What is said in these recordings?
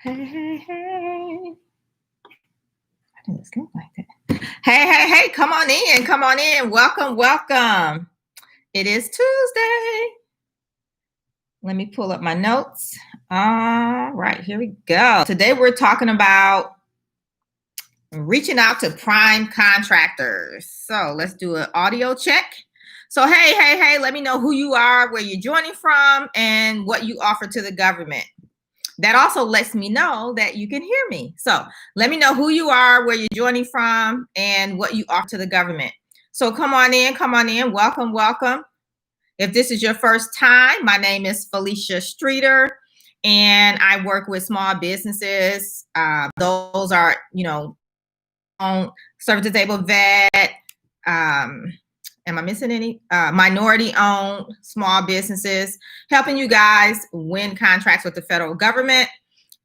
Hey, hey, hey. I think it's good like that. Hey, hey, hey, come on in. Come on in. Welcome, welcome. It is Tuesday. Let me pull up my notes. All right, here we go. Today we're talking about reaching out to prime contractors. So let's do an audio check. So, hey, hey, hey, let me know who you are, where you're joining from, and what you offer to the government. That also lets me know that you can hear me. So let me know who you are, where you're joining from, and what you offer to the government. So come on in, come on in. Welcome, welcome. If this is your first time, my name is Felicia Streeter, and I work with small businesses. Those are, on service-disabled vet. Am I missing any? Minority-owned small businesses, helping you guys win contracts with the federal government.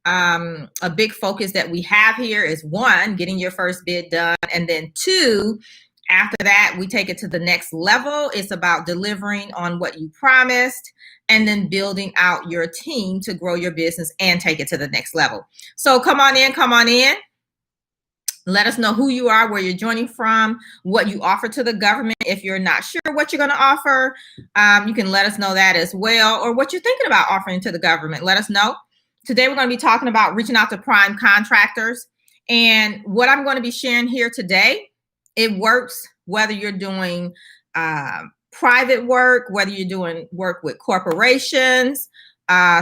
A big focus that we have here is one, getting your first bid done, and then two, after that, we take it to the next level. It's about delivering on what you promised and then building out your team to grow your business and take it to the next level. So come on in, come on in. Let us know who you are, where you're joining from, what you offer to the government. If you're not sure what you're going to offer, you can let us know that as well, or what you're thinking about offering to the government. Let us know. Today, we're going to be talking about reaching out to prime contractors. And what I'm going to be sharing here today, it works whether you're doing private work, whether you're doing work with corporations,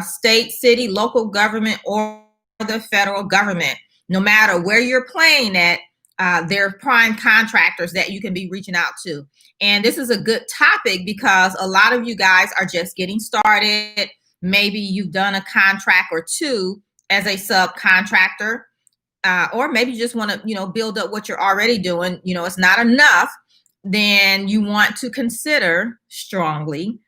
state, city, local government, or the federal government. No matter where you're playing at, there are prime contractors that you can be reaching out to. And this is a good topic because a lot of you guys are just getting started. Maybe you've done a contract or two as a subcontractor, or maybe you just want to, build up what you're already doing. It's not enough. Then you want to consider strongly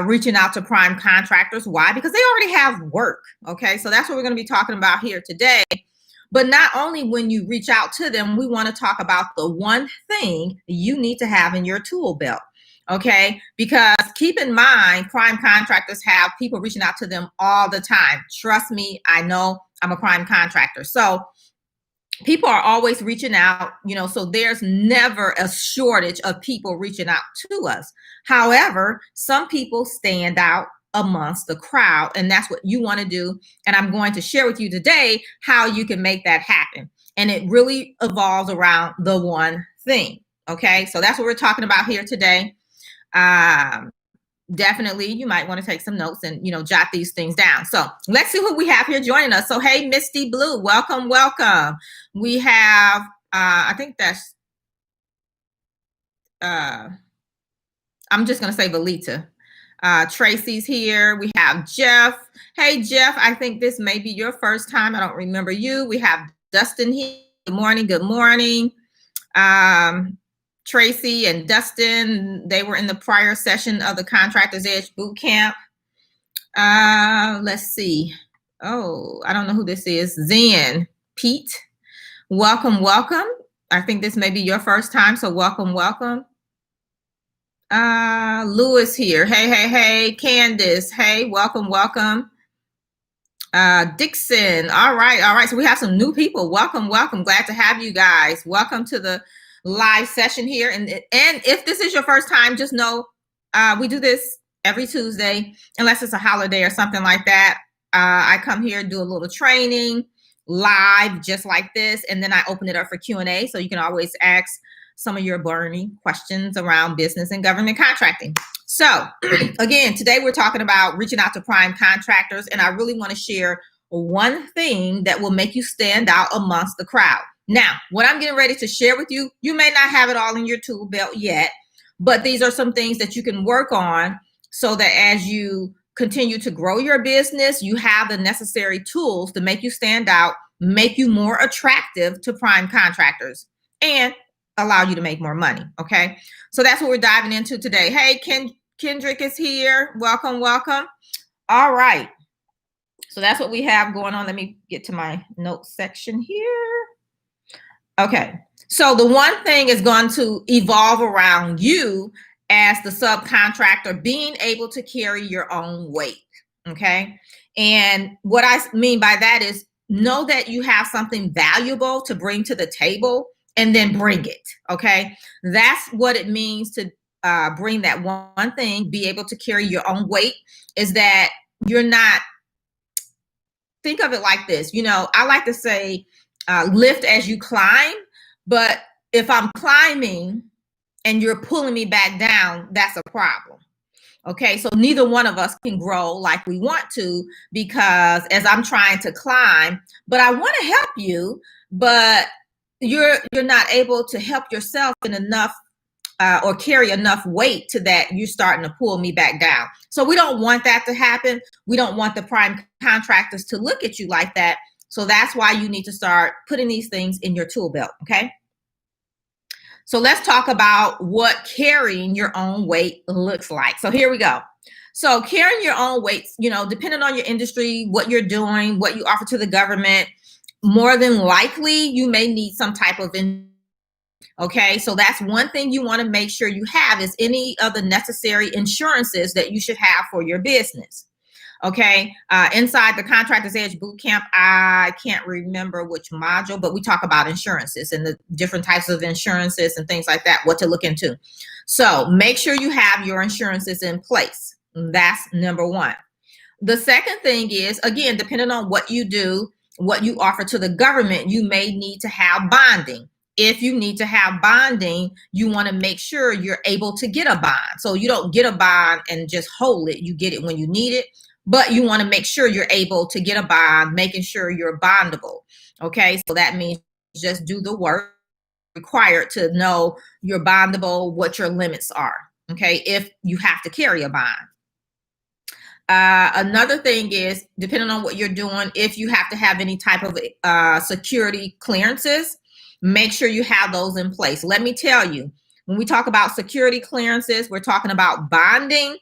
reaching out to prime contractors. Why? Because they already have work. Okay, so that's what we're going to be talking about here today. But not only when you reach out to them, we want to talk about the one thing you need to have in your tool belt. Okay, because keep in mind, prime contractors have people reaching out to them all the time. Trust me, I know, I'm a prime contractor. So people are always reaching out, so there's never a shortage of people reaching out to us. However, some people stand out amongst the crowd, and that's what you want to do. And I'm going to share with you today how you can make that happen. And it really evolves around the one thing. Okay, so that's what we're talking about here today. Definitely, you might want to take some notes and, jot these things down. So let's see who we have here joining us. So, hey, Misty Blue, welcome, welcome. We have, I think that's, I'm just going to say Valita. Tracy's here. We have Jeff. Hey, Jeff, I think this may be your first time. I don't remember you. We have Dustin here. Good morning. Good morning. Tracy and Dustin, they were in the prior session of the Contractors Edge Bootcamp. Let's see. Oh, I don't know who this is. Zen, Pete, welcome, welcome. I think this may be your first time, so welcome, welcome. Lewis here. Hey, hey, hey. Candace, hey, welcome, welcome. Dixon, all right, all right. So we have some new people. Welcome, welcome. Glad to have you guys. Welcome to the live session here. And if this is your first time, just know we do this every Tuesday, unless it's a holiday or something like that. I come here, do a little training live, just like this, and then I open it up for Q&A. So you can always ask some of your burning questions around business and government contracting. So again, today we're talking about reaching out to prime contractors, and I really want to share one thing that will make you stand out amongst the crowd. Now, what I'm getting ready to share with you, you may not have it all in your tool belt yet, but these are some things that you can work on so that as you continue to grow your business, you have the necessary tools to make you stand out, make you more attractive to prime contractors, and allow you to make more money. Okay, so that's what we're diving into today. Hey, Kendrick is here. Welcome, welcome. All right, so that's what we have going on. Let me get to my notes section here. Okay, so the one thing is going to evolve around you as the subcontractor being able to carry your own weight. Okay, and what I mean by that is know that you have something valuable to bring to the table, and then bring it. Okay. That's what it means to bring that one thing, be able to carry your own weight, is that you're not, think of it like this. I like to say, lift as you climb, but if I'm climbing and you're pulling me back down, that's a problem. Okay, so neither one of us can grow like we want to, because as I'm trying to climb, but I want to help you, but you're not able to help yourself in enough or carry enough weight to that you're starting to pull me back down. So we don't want that to happen. We don't want the prime contractors to look at you like that. So that's why you need to start putting these things in your tool belt. Okay. So let's talk about what carrying your own weight looks like. So here we go. So carrying your own weight, depending on your industry, what you're doing, what you offer to the government, more than likely you may need some type of okay, so that's one thing you want to make sure you have, is any of the necessary insurances that you should have for your business. Okay, inside the Contractors Edge Bootcamp, I can't remember which module, but we talk about insurances and the different types of insurances and things like that, what to look into. So make sure you have your insurances in place. That's number one. The second thing is, again, depending on what you do, what you offer to the government, you may need to have bonding. If you need to have bonding, you want to make sure you're able to get a bond. So you don't get a bond and just hold it. You get it when you need it, but you want to make sure you're able to get a bond, making sure you're bondable. Okay, so that means just do the work required to know you're bondable, what your limits are. Okay, if you have to carry a bond. Another thing is, depending on what you're doing, if you have to have any type of security clearances, make sure you have those in place. Let me tell you, when we talk about security clearances, we're talking about bonding.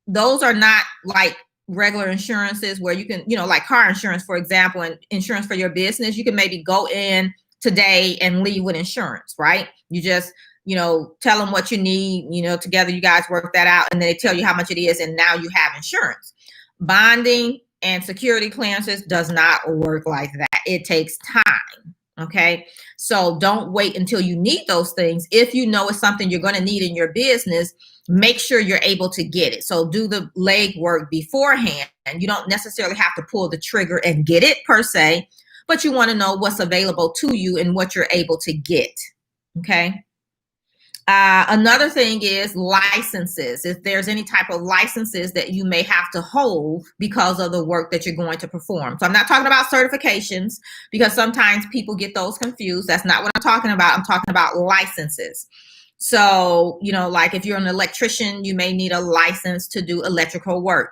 Those are not like regular insurances where you can, like car insurance, for example, and insurance for your business. You can maybe go in today and leave with insurance, right? You just, tell them what you need, together you guys work that out, and they tell you how much it is, and now you have insurance. Bonding and security clearances does not work like that. It takes time. Okay. So don't wait until you need those things. If you know it's something you're going to need in your business, make sure you're able to get it. So do the leg work beforehand. And you don't necessarily have to pull the trigger and get it per se, but you want to know what's available to you and what you're able to get. Okay. Another thing is licenses. If there's any type of licenses that you may have to hold because of the work that you're going to perform. So I'm not talking about certifications, because sometimes people get those confused. That's not what I'm talking about. I'm talking about licenses. So, like if you're an electrician, you may need a license to do electrical work.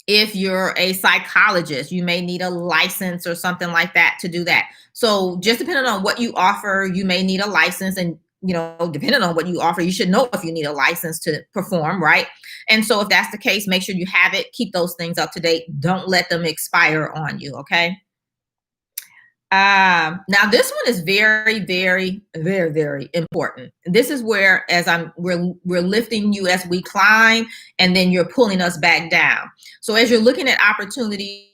If you're a psychologist, you may need a license or something like that to do that. So just depending on what you offer, you may need a license, and, depending on what you offer, you should know if you need a license to perform, right? And so if that's the case, make sure you have it, keep those things up to date. Don't let them expire on you. Okay. Now this one is very, very, very, very important. This is where, as we're lifting you as we climb, and then you're pulling us back down. So as you're looking at opportunity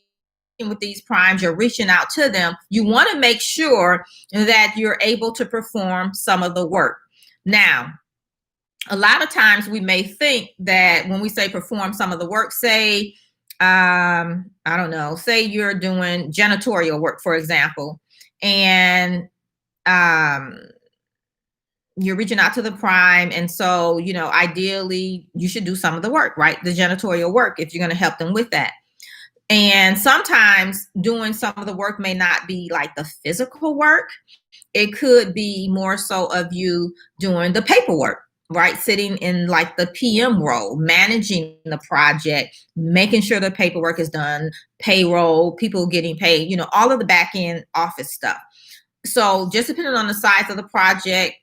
with these primes, you're reaching out to them. You want to make sure that you're able to perform some of the work. Now, a lot of times we may think that when we say perform some of the work, say, I don't know, say you're doing janitorial work, for example, and you're reaching out to the prime. And so, ideally you should do some of the work, right? The janitorial work, if you're going to help them with that. And sometimes doing some of the work may not be like the physical work. It could be more so of you doing the paperwork, right? Sitting in like the PM role, managing the project, making sure the paperwork is done, payroll, people getting paid, all of the back end office stuff. So just depending on the size of the project,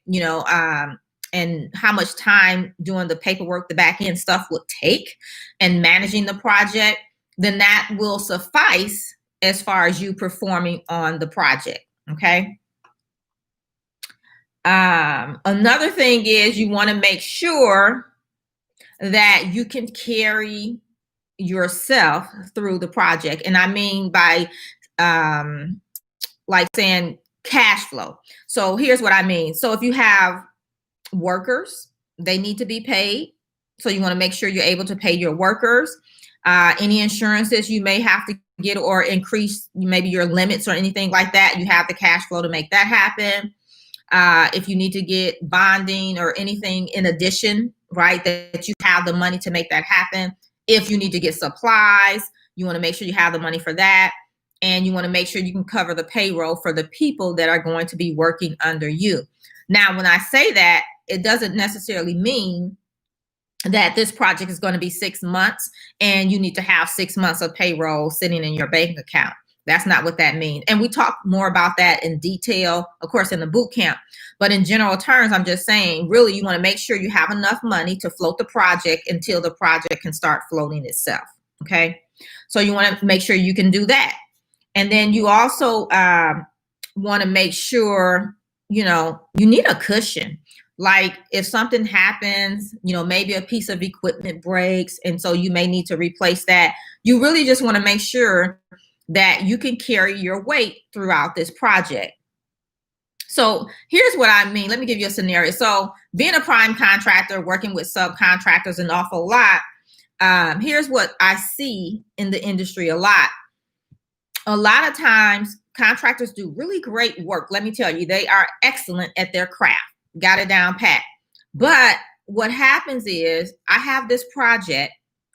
and how much time doing the paperwork, the back end stuff would take, and managing the project, then that will suffice as far as you performing on the project. Okay. Another thing is you want to make sure that you can carry yourself through the project. And I mean by like saying cash flow. So here's what I mean. So if you have workers, they need to be paid. So you want to make sure you're able to pay your workers. Any insurances you may have to get or increase maybe your limits or anything like that, you have the cash flow to make that happen. If you need to get bonding or anything in addition, right, that you have the money to make that happen. If you need to get supplies, you want to make sure you have the money for that. And you want to make sure you can cover the payroll for the people that are going to be working under you. Now, when I say that, it doesn't necessarily mean that this project is going to be 6 months and you need to have 6 months of payroll sitting in your bank account. That's not what that means. And we talk more about that in detail, of course, in the boot camp. But in general terms, I'm just saying, really, you want to make sure you have enough money to float the project until the project can start floating itself. Okay. So you want to make sure you can do that. And then you also want to make sure, you need a cushion. Like if something happens, maybe a piece of equipment breaks, and so you may need to replace that. You really just want to make sure that you can carry your weight throughout this project. So here's what I mean. Let me give you a scenario. So being a prime contractor, working with subcontractors an awful lot, here's what I see in the industry a lot. A lot of times contractors do really great work. Let me tell you, they are excellent at their craft. Got it down pat. But what happens is I have this project.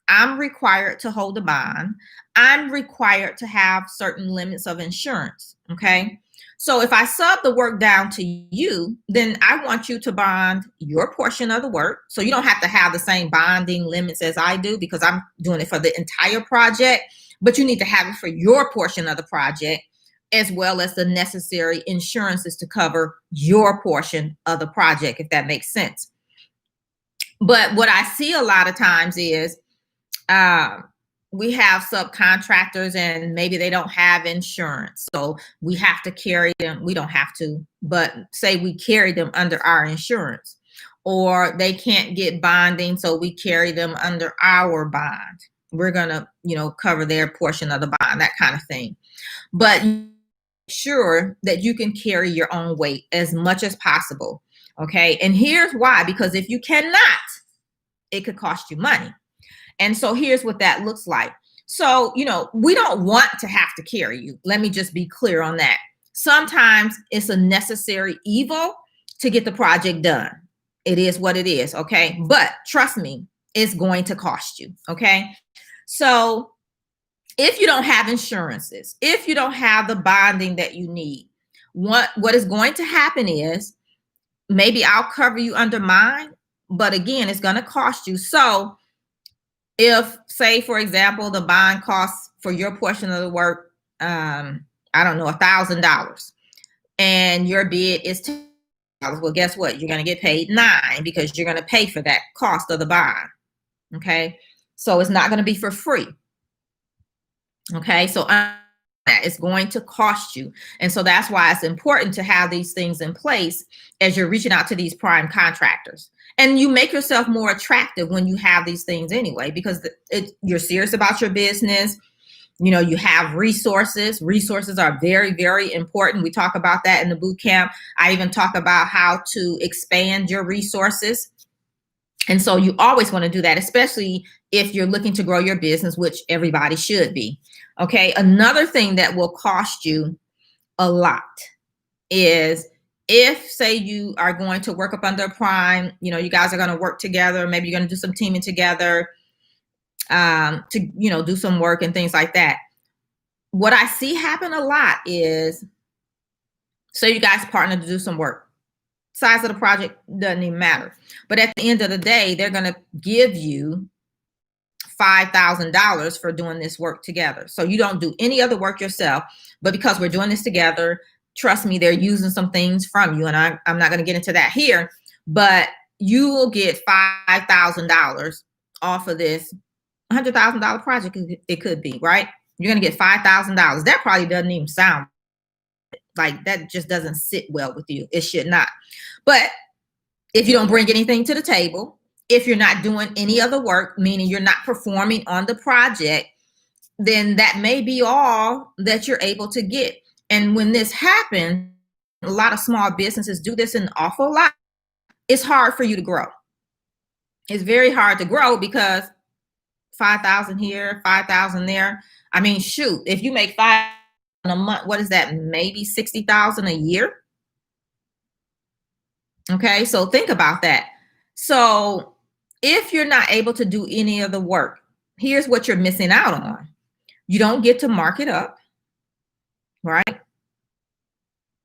I'm required to hold a bond. I'm required to have certain limits of insurance. Okay. So if I sub the work down to you, then I want you to bond your portion of the work. So you don't have to have the same bonding limits as I do because I'm doing it for the entire project, but you need to have it for your portion of the project, as well as the necessary insurances to cover your portion of the project, if that makes sense. But what I see a lot of times is we have subcontractors and maybe they don't have insurance. So we have to carry them. We don't have to, but say we carry them under our insurance, or they can't get bonding. So we carry them under our bond. We're going to, cover their portion of the bond, that kind of thing. But sure that you can carry your own weight as much as possible. Okay. And here's why, because if you cannot, it could cost you money. And so here's what that looks like. So, we don't want to have to carry you. Let me just be clear on that. Sometimes it's a necessary evil to get the project done. It is what it is. Okay. But trust me, it's going to cost you. Okay. So if you don't have insurances, if you don't have the bonding that you need, what is going to happen is maybe I'll cover you under mine, but again, it's going to cost you. So if, say, for example, the bond costs for your portion of the work, I don't know, $1,000, and your bid is $10, well, guess what? You're going to get paid $9 because you're going to pay for that cost of the bond. Okay. So it's not going to be for free. Okay. So it's going to cost you. And so that's why it's important to have these things in place as you're reaching out to these prime contractors. And you make yourself more attractive when you have these things anyway, because you're serious about your business. You have resources. Resources are very, very important. We talk about that in the boot camp. I even talk about how to expand your resources. And so you always want to do that, especially if you're looking to grow your business, which everybody should be. Okay. Another thing that will cost you a lot is if, say, you are going to work up under a prime, you guys are going to work together. Maybe you're going to do some teaming together to, do some work and things like that. What I see happen a lot is, so you guys partner to do some work. Size of the project doesn't even matter. But at the end of the day, they're going to give you $5,000 for doing this work together. So you don't do any other work yourself, but because we're doing this together, trust me, they're using some things from you. And I'm not going to get into that here, but you will get $5,000 off of this $100,000 project. It could be, right? You're going to get $5,000. That probably doesn't even sound like, that just doesn't sit well with you. It should not. But if you don't bring anything to the table, If you're not doing any other work, meaning you're not performing on the project, then that may be all that you're able to get. And when this happens, a lot of small businesses do this an awful lot. It's hard for you to grow. It's very hard to grow because 5,000 here, 5,000 there. I mean, shoot, if you make 5 a month, what is that? Maybe 60,000 a year. Okay, so think about that. So if you're not able to do any of the work, here's what you're missing out on. You don't get to mark it up, right?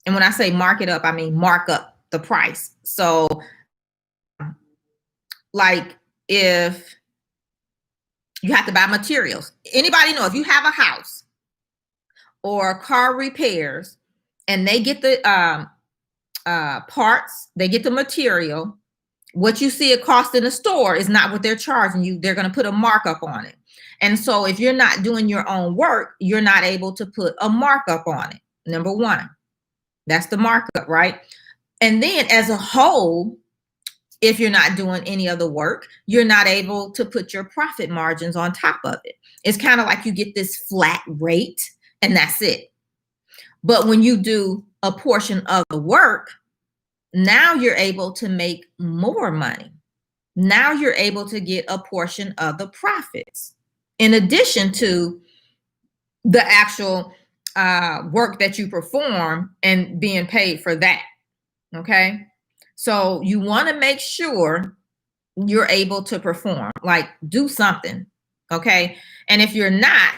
And when I say mark it up, I mean mark up the price. So like if you have to buy materials, anybody know if you have a house or car repairs and they get the parts, they get the material, what you see it cost in the store is not what they're charging you. They're going to put a markup on it. And so if you're not doing your own work, you're not able to put a markup on it. Number one, that's the markup, right? And then as a whole, if you're not doing any other work, you're not able to put your profit margins on top of it. It's kind of like you get this flat rate and that's it. But when you do a portion of the work, now you're able to make more money. Now you're able to get a portion of the profits in addition to the actual work that you perform and being paid for that. Okay. So you want to make sure you're able to perform, like do something. Okay. And if you're not,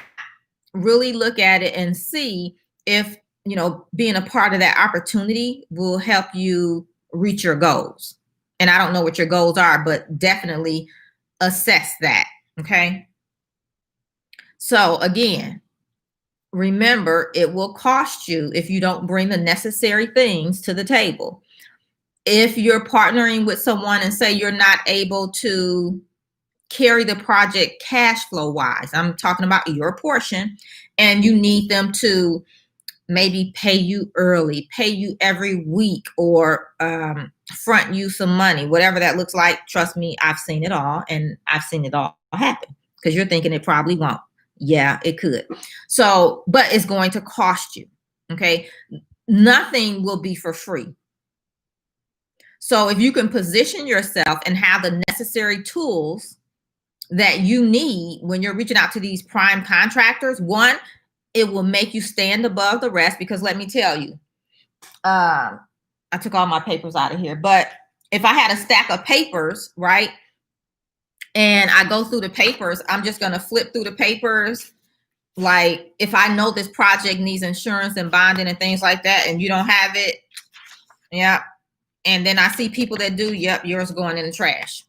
really look at it and see if, you know, being a part of that opportunity will help you reach your goals. And I don't know what your goals are, but definitely assess that. Okay. So again, remember, it will cost you if you don't bring the necessary things to the table. If you're partnering with someone and say you're not able to carry the project cash flow wise, I'm talking about your portion, and you need them to maybe pay you early, pay you every week, or front you some money, whatever that looks like. Trust me, I've seen it all, and I've seen it all happen, because you're thinking it probably won't. Yeah, it could. So, but it's going to cost you. Okay. Nothing will be for free. So if you can position yourself and have the necessary tools that you need when you're reaching out to these prime contractors, one, it will make you stand above the rest, because let me tell you, I took all my papers out of here, but if I had a stack of papers, right, and I go through the papers, I'm just going to flip through the papers. Like if I know this project needs insurance and bonding and things like that, and you don't have it, yeah. And then I see people that do, yep, yours going in the trash.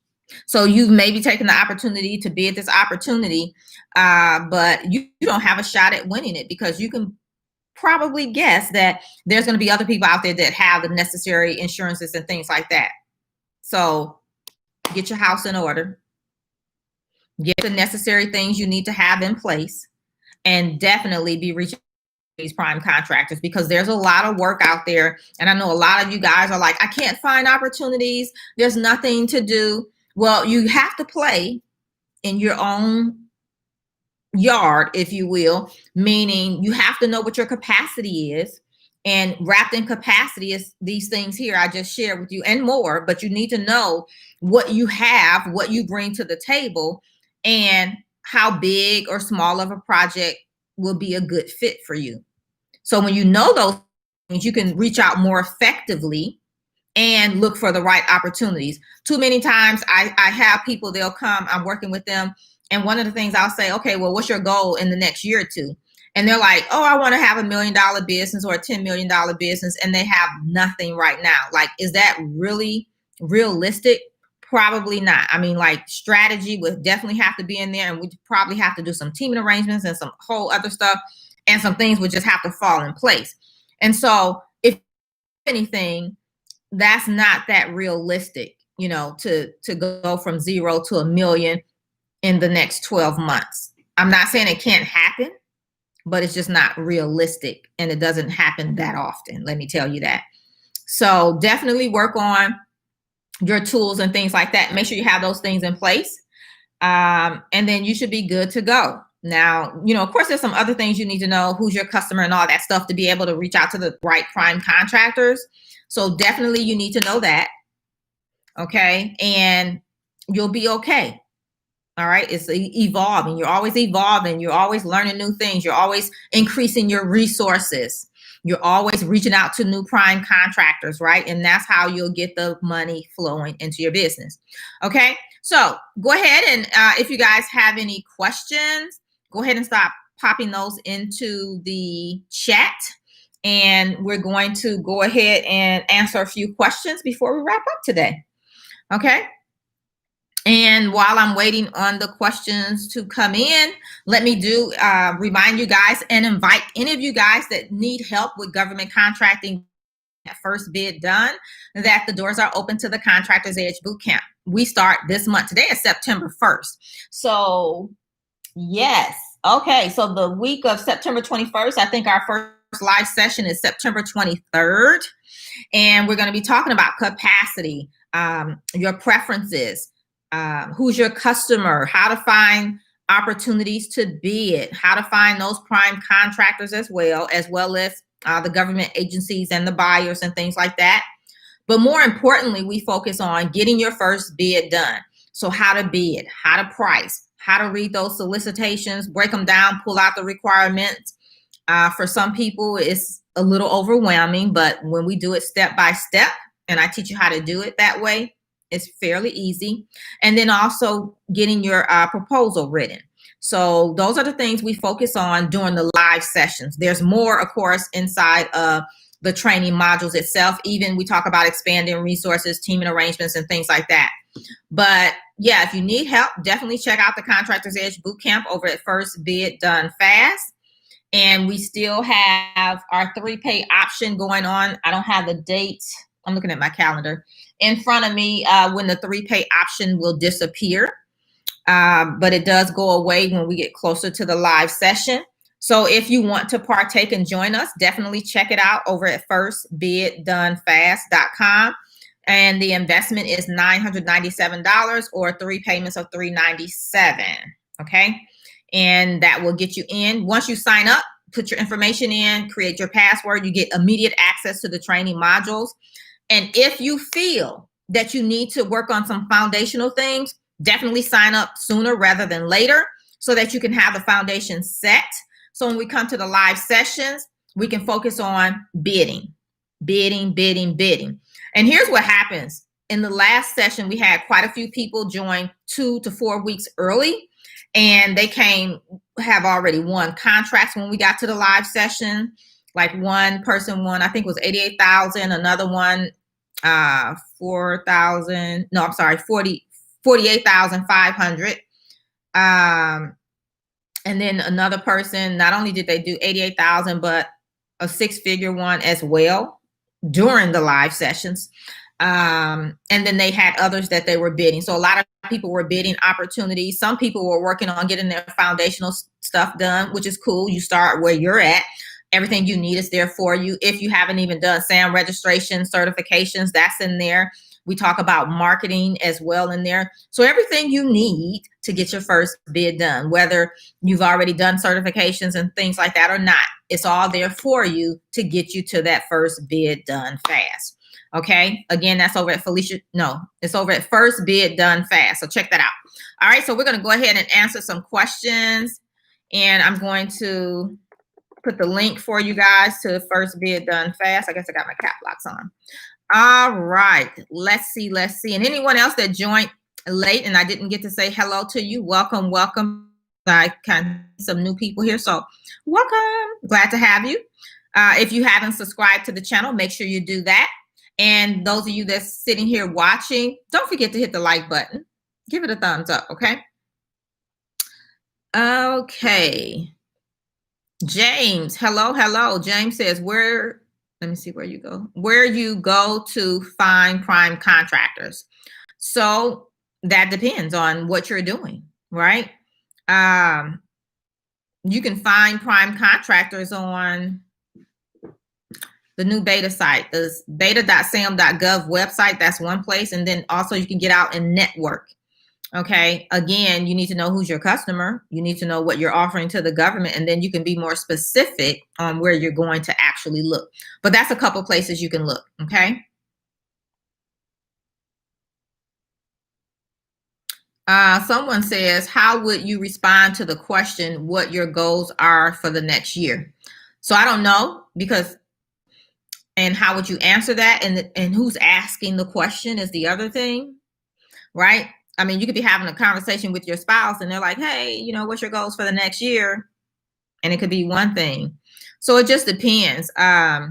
So you've maybe taken the opportunity to bid this opportunity, but you don't have a shot at winning it, because you can probably guess that there's going to be other people out there that have the necessary insurances and things like that. So get your house in order, get the necessary things you need to have in place, and definitely be reaching these prime contractors, because there's a lot of work out there. And I know a lot of you guys are like, I can't find opportunities. There's nothing to do. Well, you have to play in your own yard, if you will, meaning you have to know what your capacity is. And wrapped in capacity is these things here I just shared with you and more, but you need to know what you have, what you bring to the table, and how big or small of a project will be a good fit for you. So when you know those things, you can reach out more effectively and look for the right opportunities. Too many times I have people, they'll come, I'm working with them, and one of the things I'll say, okay, well, what's your goal in the next year or two? And they're like, oh, I want to have $1 million business or a $10 million business, and they have nothing right now. Like, is that really realistic? Probably not. I mean, like, strategy would definitely have to be in there, and we probably have to do some teaming arrangements and some whole other stuff, and some things would just have to fall in place. And so if anything, that's not that realistic, you know, to go from 0 to 1 million in the next 12 months. I'm not saying it can't happen, but it's just not realistic, and it doesn't happen that often. Let me tell you that. So definitely work on your tools and things like that. Make sure you have those things in place. And then you should be good to go. Now, of course, there's some other things you need to know, who's your customer and all that stuff to be able to reach out to the right prime contractors. So definitely you need to know that. Okay. And you'll be okay. All right. It's evolving. You're always evolving. You're always learning new things. You're always increasing your resources. You're always reaching out to new prime contractors, right? And that's how you'll get the money flowing into your business. Okay. So go ahead and if you guys have any questions, go ahead and stop popping those into the chat. And we're going to go ahead and answer a few questions before we wrap up today. Okay. And while I'm waiting on the questions to come in, let me remind you guys and invite any of you guys that need help with government contracting first bid done, that the doors are open to the Contractors Edge Bootcamp. We start this month. Today is September 1st. So yes. Okay. So the week of September 21st, I think our first live session is September 23rd. And we're going to be talking about capacity, your preferences, who's your customer, how to find opportunities to bid, how to find those prime contractors as well as the government agencies and the buyers and things like that. But more importantly, we focus on getting your first bid done. So how to bid, how to price, how to read those solicitations, break them down, pull out the requirements. For some people, it's a little overwhelming, but when we do it step by step, and I teach you how to do it that way, it's fairly easy. And then also getting your proposal written. So those are the things we focus on during the live sessions. There's more, of course, inside of the training modules itself. Even we talk about expanding resources, teaming arrangements, and things like that. But yeah, if you need help, definitely check out the Contractors Edge Bootcamp over at First Bid Done Fast. And we still have our 3-pay option going on. I don't have the date. I'm looking at my calendar in front of me when the 3-pay option will disappear. But it does go away when we get closer to the live session. So if you want to partake and join us, definitely check it out over at firstbiddonefast.com. And the investment is $997 or 3 payments of $397. Okay. And that will get you in. Once you sign up, put your information in, create your password, you get immediate access to the training modules. And if you feel that you need to work on some foundational things, definitely sign up sooner rather than later so that you can have the foundation set. So when we come to the live sessions, we can focus on bidding. And here's what happens. In the last session, we had quite a few people join 2 to 4 weeks early, and they have already won contracts when we got to the live session. Like one person won, I think it was $88,000. Another one, $48,500. And then another person, not only did they do $88,000, but a 6-figure one as well during the live sessions. And then they had others that they were bidding. So a lot of people were bidding opportunities. Some people were working on getting their foundational stuff done, which is cool. You start where you're at. Everything you need is there for you. If you haven't even done SAM registration, certifications, that's in there. We talk about marketing as well in there. So everything you need to get your first bid done, whether you've already done certifications and things like that or not, it's all there for you to get you to that first bid done fast. Okay. Again, that's over at it's over at First Bid Done Fast. So check that out. All right. So we're going to go ahead and answer some questions, and I'm going to put the link for you guys to First Bid Done Fast. I guess I got my cap locks on. All right, let's see. And anyone else that joined late and I didn't get to say hello to you, welcome. I kind of some new people here, so welcome. Glad to have you. If you haven't subscribed to the channel, make sure you do that. And those of you that's sitting here watching, don't forget to hit the like button. Give it a thumbs up, okay? Okay. James, hello. James says, let me see where you go to find prime contractors. So that depends on what you're doing, right? You can find prime contractors on the new beta site, the beta.sam.gov website. That's one place. And then also you can get out and network. Okay. Again, you need to know who's your customer. You need to know what you're offering to the government, and then you can be more specific on where you're going to actually look. But that's a couple places you can look. Okay. Someone says, how would you respond to the question, what your goals are for the next year? So I don't know, because, and how would you answer that? And who's asking the question is the other thing, right? I mean, you could be having a conversation with your spouse and they're like, hey, you know, what's your goals for the next year? And it could be one thing. So it just depends. I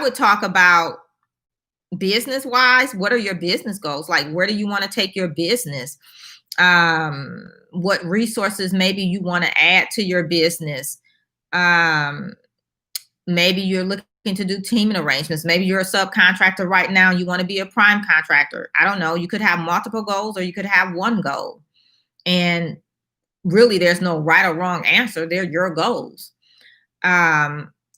would talk about business wise. What are your business goals? Like, where do you want to take your business? What resources maybe you want to add to your business? Maybe you're looking to do teaming arrangements. Maybe you're a subcontractor right now. You want to be a prime contractor. I don't know. You could have multiple goals, or you could have one goal. And really, there's no right or wrong answer. They're your goals.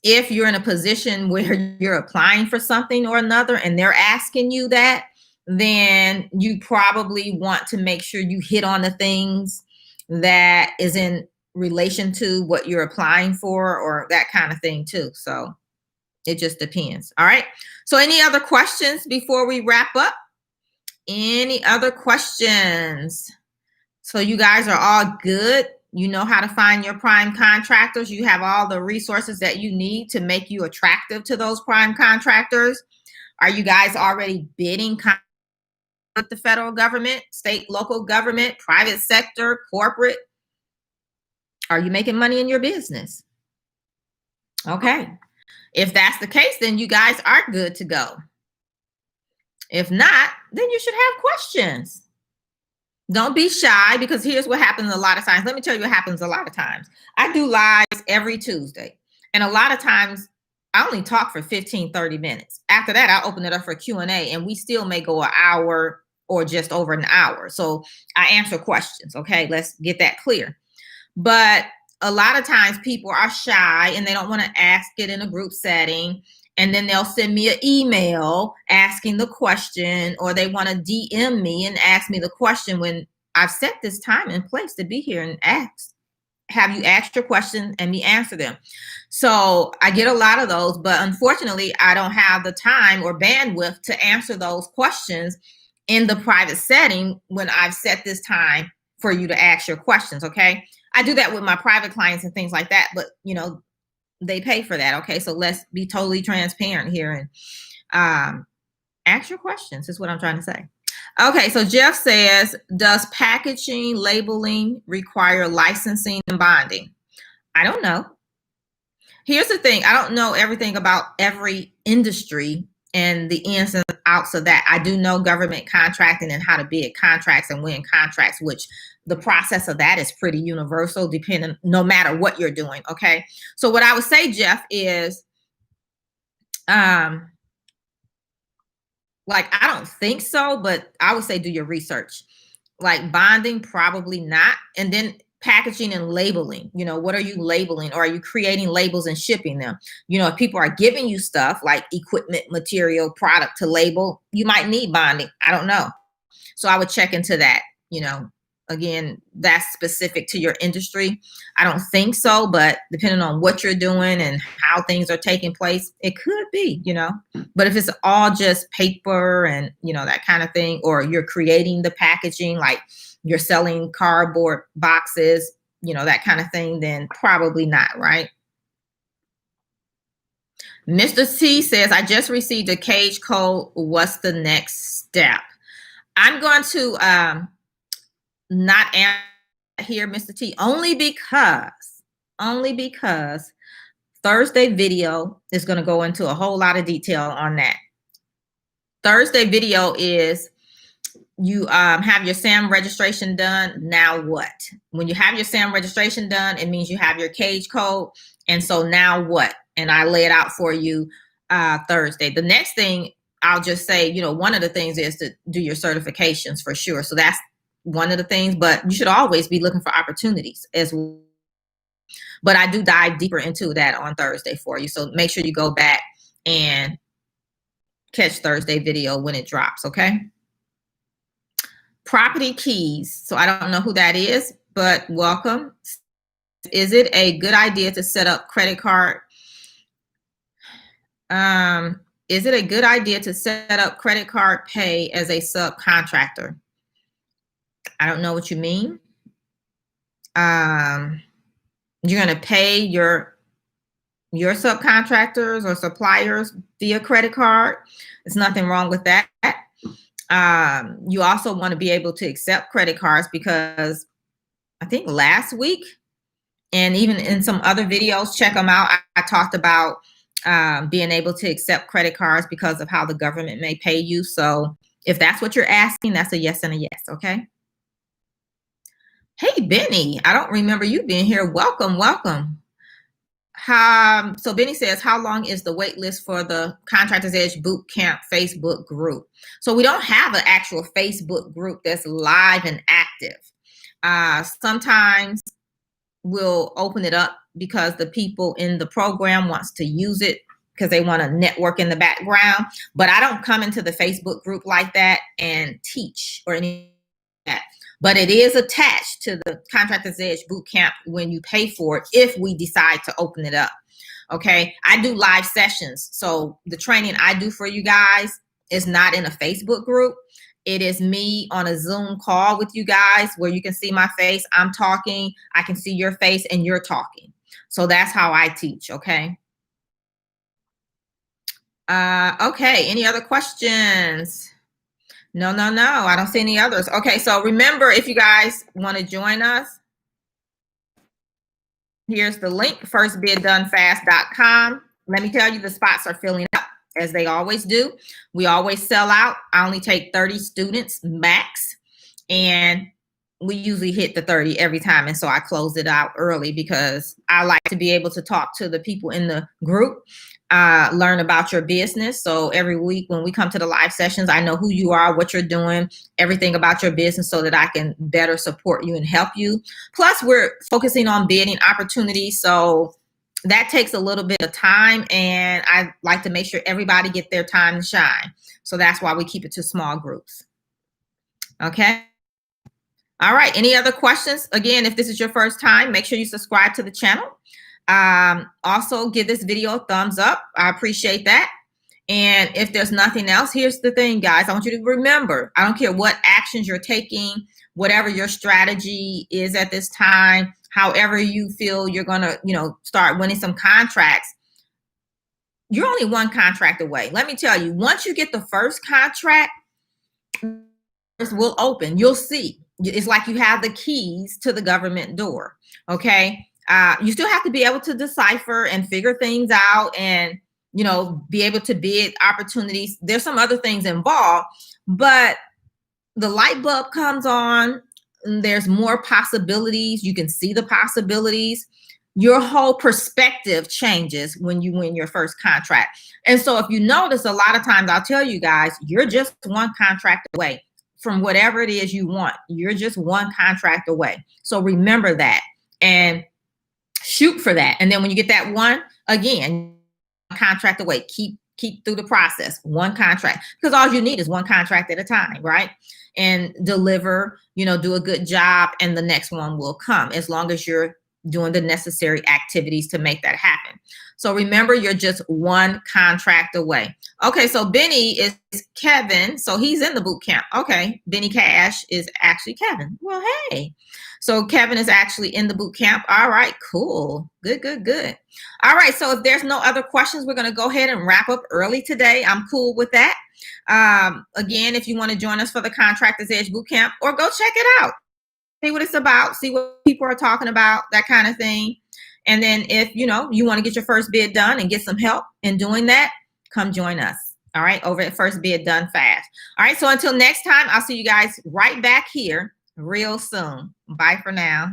If you're in a position where you're applying for something or another and they're asking you that, then you probably want to make sure you hit on the things that is in relation to what you're applying for, or that kind of thing too. So it just depends. All right. So any other questions before we wrap up? Any other questions? So you guys are all good. You know how to find your prime contractors. You have all the resources that you need to make you attractive to those prime contractors. Are you guys already bidding with the federal government, state, local government, private sector, corporate? Are you making money in your business? Okay. If that's the case, then you guys are good to go. If not, then you should have questions. Don't be shy, because here's what happens a lot of times. Let me tell you what happens a lot of times. I do lives every Tuesday. And a lot of times I only talk for 15, 30 minutes. After that, I open it up for Q&A, and we still may go an hour or just over an hour. So I answer questions. Okay, let's get that clear. But a lot of times people are shy and they don't want to ask it in a group setting. And then they'll send me an email asking the question, or they want to DM me and ask me the question when I've set this time and place to be here and have you asked your question and me answer them. So I get a lot of those, but unfortunately, I don't have the time or bandwidth to answer those questions in the private setting when I've set this time for you to ask your questions. Okay. I do that with my private clients and things like that, but you know, they pay for that. Okay. So let's be totally transparent here and ask your questions is what I'm trying to say. Okay. So Jeff says, does packaging, labeling require licensing and bonding? I don't know. Here's the thing. I don't know everything about every industry and the ins and outs of that. I do know government contracting and how to bid contracts and win contracts, which the process of that is pretty universal, depending, no matter what you're doing. Okay. So what I would say, Jeff, is, like, I don't think so, but I would say do your research. Like bonding, probably not. And then packaging and labeling, you know, what are you labeling, or are you creating labels and shipping them? You know, if people are giving you stuff like equipment, material, product to label, you might need bonding. I don't know. So I would check into that. You know, again, that's specific to your industry. I don't think so, but depending on what you're doing and how things are taking place, it could be, you know. But if it's all just paper and, you know, that kind of thing, or you're creating the packaging, like you're selling cardboard boxes, you know, that kind of thing, then probably not, right? Mr. T says, I just received a cage code. What's the next step? I'm going to not answer here, Mr. T, only because Thursday video is going to go into a whole lot of detail on that. Thursday video is, you have your SAM registration done. Now what? When you have your SAM registration done, it means you have your cage code. And so now what? And I lay it out for you Thursday. The next thing I'll just say, you know, one of the things is to do your certifications for sure. So that's one of the things, but you should always be looking for opportunities as well. But I do dive deeper into that on Thursday for you. So make sure you go back and catch Thursday video when it drops, okay? Property keys. So I don't know who that is, but welcome. Is it a good idea to set up credit card? Is it a good idea to set up credit card pay as a subcontractor? I don't know what you mean. You're going to pay your subcontractors or suppliers via credit card. There's nothing wrong with that. You also want to be able to accept credit cards, because I think last week, and even in some other videos, check them out, I talked about being able to accept credit cards because of how the government may pay you. So if that's what you're asking, that's a yes and a yes, okay? Hey, Benny, I don't remember you being here. Welcome, welcome. So Benny says, how long is the wait list for the Contractors Edge Bootcamp Facebook group? So we don't have an actual Facebook group that's live and active. Sometimes we'll open it up because the people in the program wants to use it because they want to network in the background. But I don't come into the Facebook group like that and teach or any of that. But it is attached to the Contractors Edge Bootcamp when you pay for it, if we decide to open it up. Okay, I do live sessions. So the training I do for you guys is not in a Facebook group. It is me on a Zoom call with you guys where you can see my face. I'm talking, I can see your face, and you're talking. So that's how I teach, okay? Okay, any other questions? No, I don't see any others. Okay, so remember, if you guys want to join us, here's the link, firstbiddonefast.com. Let me tell you, the spots are filling up as they always do. We always sell out. I only take 30 students max, and we usually hit the 30 every time. And so I closed it out early because I like to be able to talk to the people in the group, learn about your business. So every week when we come to the live sessions, I know who you are, what you're doing, everything about your business, so that I can better support you and help you. Plus, we're focusing on bidding opportunities. So that takes a little bit of time, and I like to make sure everybody get their time to shine. So that's why we keep it to small groups. Okay. All right. Any other questions? Again, if this is your first time, make sure you subscribe to the channel. Also, give this video a thumbs up. I appreciate that. And if there's nothing else, here's the thing, guys. I want you to remember, I don't care what actions you're taking, whatever your strategy is at this time, however you feel you're going to, start winning some contracts, you're only one contract away. Let me tell you, once you get the first contract, it will open. You'll see. It's like you have the keys to the government door. Okay. You still have to be able to decipher and figure things out, and, be able to bid opportunities. There's some other things involved, but the light bulb comes on. There's more possibilities. You can see the possibilities. Your whole perspective changes when you win your first contract. And so if you notice, a lot of times I'll tell you guys, you're just one contract away from whatever it is you want. You're just one contract away. So remember that and shoot for that. And then when you get that one, again, contract away, keep through the process, one contract, because all you need is one contract at a time, right? And deliver, do a good job, and the next one will come, as long as you're doing the necessary activities to make that happen. So remember, you're just one contract away. Okay, so Benny is Kevin. So he's in the boot camp. Okay, Benny Cash is actually Kevin. Well, hey. So Kevin is actually in the boot camp. All right, cool. Good. All right, so if there's no other questions, we're going to go ahead and wrap up early today. I'm cool with that. Again, if you want to join us for the Contractors Edge Bootcamp, or go check it out. See what it's about, see what people are talking about, that kind of thing. And then if, you want to get your first bid done and get some help in doing that, come join us. All right, over at First Bid Done Fast. All right, so until next time, I'll see you guys right back here real soon. Bye for now.